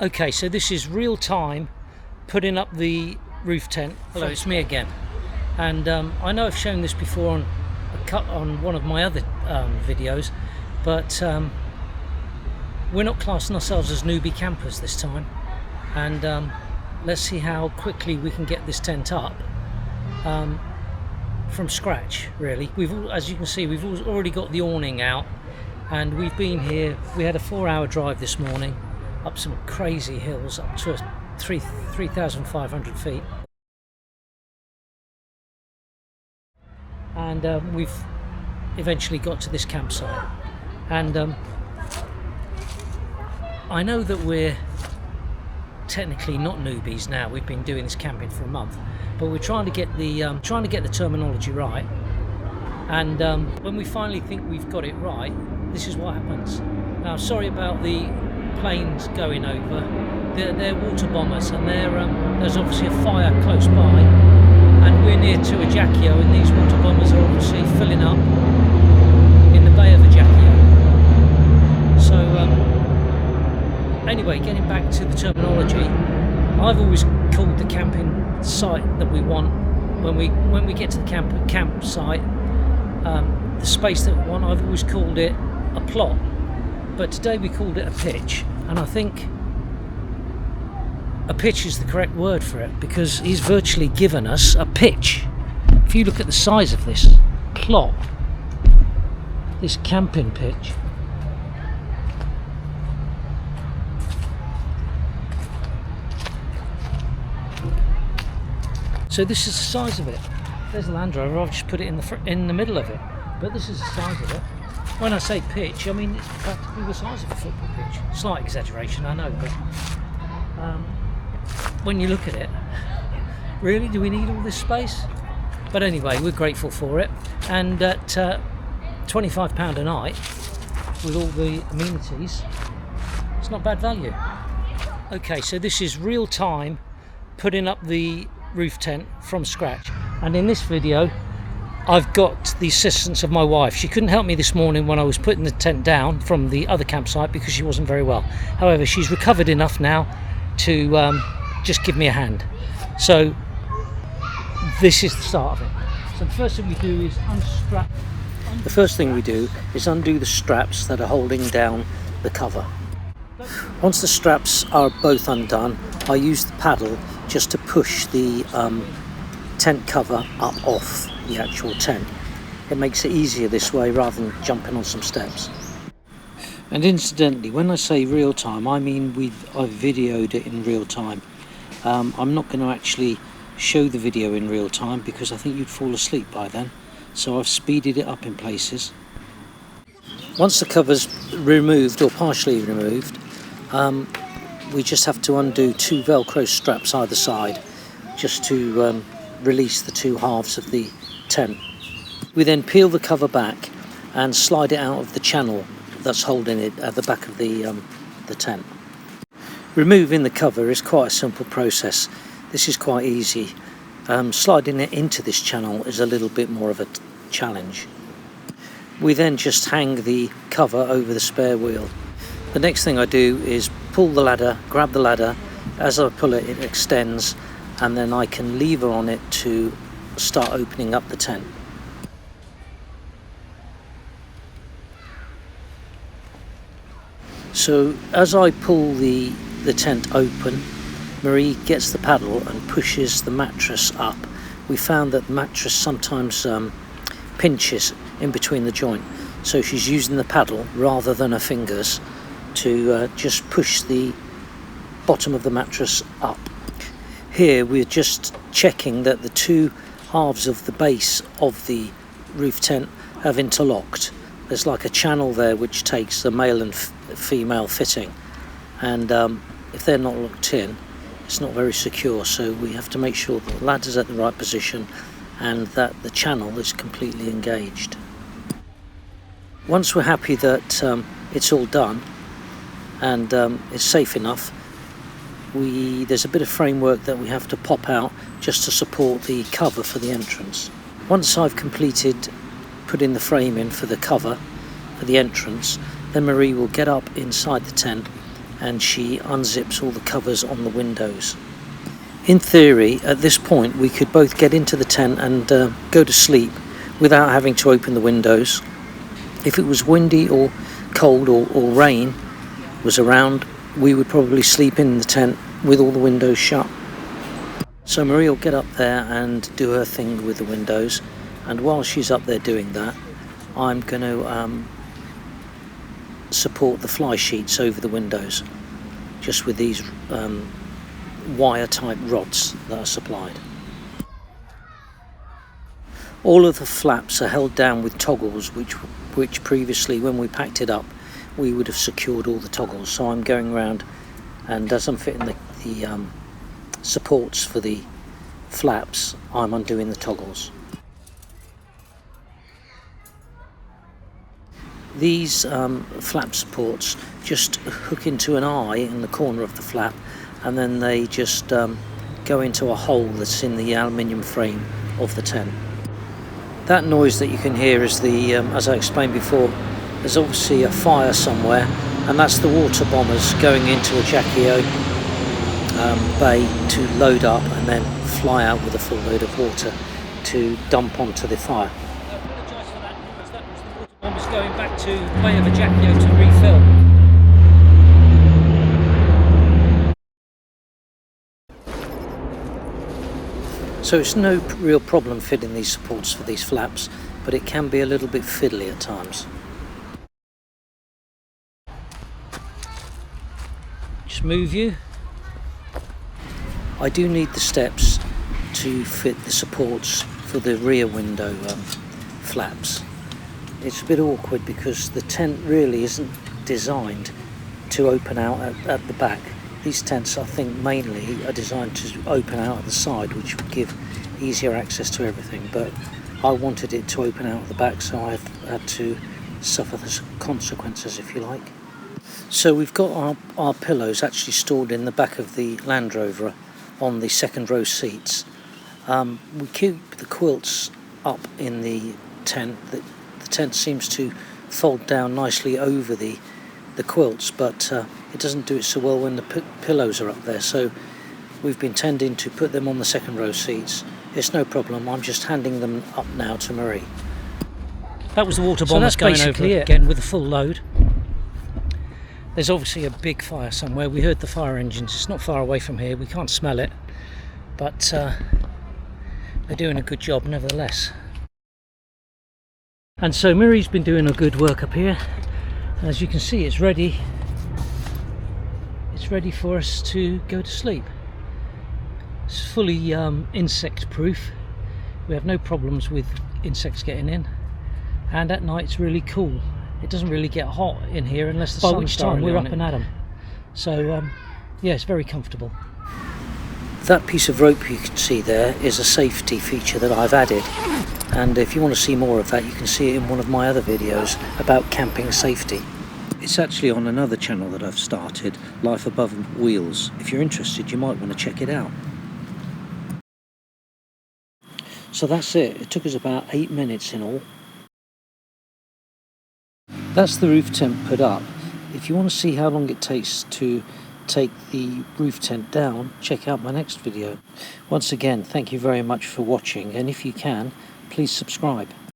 Okay, so this is real time putting up the roof tent. Hello, it's me again. And I know I've shown this before on one of my other videos, but we're not classing ourselves as newbie campers this time. And let's see how quickly we can get this tent up from scratch, really. As you can see, we've already got the awning out, and we've been here. We had a 4-hour drive this morning up some crazy hills, up to 3,500 feet. And we've eventually got to this campsite. And I know that we're technically not newbies now. We've been doing this camping for a month, but we're trying to get the terminology right. And when we finally think we've got it right, this is what happens. Now, sorry about the planes going over. They're water bombers, and there's obviously a fire close by, and we're near to Ajaccio, and these water bombers are obviously filling up in the Bay of Ajaccio. So anyway, getting back to the terminology, I've always called the camping site that we want, when we get to the campsite, the space that we want, I've always called it a plot. But today we called it a pitch, and I think a pitch is the correct word for it, because he's virtually given us a pitch. If you look at the size of this plot, this camping pitch, so this is the size of it. There's a Land Rover. I've just put it in the middle of it, but this is the size of it. When I say pitch, I mean it's practically the size of a football pitch. Slight exaggeration, I know, but when you look at it, really, do we need all this space? But anyway, we're grateful for it, and at £25 a night with all the amenities, it's not bad value. Okay, so this is real time putting up the roof tent from scratch, and in this video I've got the assistance of my wife. She couldn't help me this morning when I was putting the tent down from the other campsite because she wasn't very well. However, she's recovered enough now to just give me a hand. So this is the start of it. So the first thing we do is unstrap. The first thing we do is undo the straps that are holding down the cover. Once the straps are both undone, I use the paddle just to push the tent cover up off the actual tent. It makes it easier this way rather than jumping on some steps. And incidentally, when I say real time, I mean I've videoed it in real time. I'm not going to actually show the video in real time because I think you'd fall asleep by then, so I've speeded it up in places. Once the cover's removed or partially removed, we just have to undo 2 Velcro straps either side just to release the 2 halves of the tent. We then peel the cover back and slide it out of the channel that's holding it at the back of the tent. Removing the cover is quite a simple process. This is quite easy. Sliding it into this channel is a little bit more of a challenge. We then just hang the cover over the spare wheel. The next thing I do is pull the ladder, grab the ladder. As I pull it, it extends, and then I can lever on it to start opening up the tent. So as I pull the tent open, Marie gets the paddle and pushes the mattress up. We found that the mattress sometimes pinches in between the joint, so she's using the paddle rather than her fingers to just push the bottom of the mattress up. Here we're just checking that the 2 halves of the base of the roof tent have interlocked. There's like a channel there which takes the male and female fitting, and if they're not locked in, it's not very secure, so we have to make sure the ladder's at the right position and that the channel is completely engaged. Once we're happy that it's all done and it's safe enough, there's a bit of framework that we have to pop out just to support the cover for the entrance. Once I've completed putting the frame in for the cover for the entrance, then Marie will get up inside the tent and she unzips all the covers on the windows. In theory, at this point we could both get into the tent and go to sleep without having to open the windows. If it was windy or cold or rain was around, we would probably sleep in the tent with all the windows shut. So Marie will get up there and do her thing with the windows, and while she's up there doing that, I'm going to support the fly sheets over the windows, just with these wire type rods that are supplied. All of the flaps are held down with toggles, which previously, when we packed it up, we would have secured all the toggles. So I'm going around, and as I'm fitting the supports for the flaps, I'm undoing the toggles. These flap supports just hook into an eye in the corner of the flap, and then they just go into a hole that's in the aluminium frame of the tent. That noise that you can hear is the, as I explained before, there's obviously a fire somewhere, and that's the water bombers going into a Jackie-O bay to load up and then fly out with a full load of water to dump onto the fire. I apologise for that noise. That was the water bombers going back to the bay of a Jackie-O to refill. So it's no real problem fitting these supports for these flaps, but it can be a little bit fiddly at times. Just move you. I do need the steps to fit the supports for the rear window flaps. It's a bit awkward because the tent really isn't designed to open out at the back. These tents, I think, mainly are designed to open out at the side, which would give easier access to everything, but I wanted it to open out at the back, so I've had to suffer the consequences, if you like. So we've got our pillows actually stored in the back of the Land Rover on the second row seats. We keep the quilts up in the tent. The tent seems to fold down nicely over the quilts, but it doesn't do it so well when the pillows are up there, so we've been tending to put them on the second row seats. It's no problem, I'm just handing them up now to Marie. That was the water bombers going over again with a full load. There's obviously a big fire somewhere. We heard the fire engines. It's not far away from here. We can't smell it, but they're doing a good job nevertheless. And so Marie's been doing a good work up here. As you can see, it's ready. It's ready for us to go to sleep. It's fully insect proof. We have no problems with insects getting in, and at night it's really cool. It doesn't really get hot in here unless the sun's by which time we're up and at 'em. So yeah, it's very comfortable. That piece of rope you can see there is a safety feature that I've added, and if you want to see more of that, you can see it in one of my other videos about camping safety. It's actually on another channel that I've started, Life Above Wheels. If you're interested, you might want to check it out. So that's it. It took us about 8 minutes in all. That's the roof tent put up. If you want to see how long it takes to take the roof tent down, check out my next video. Once again, thank you very much for watching, and if you can, please subscribe.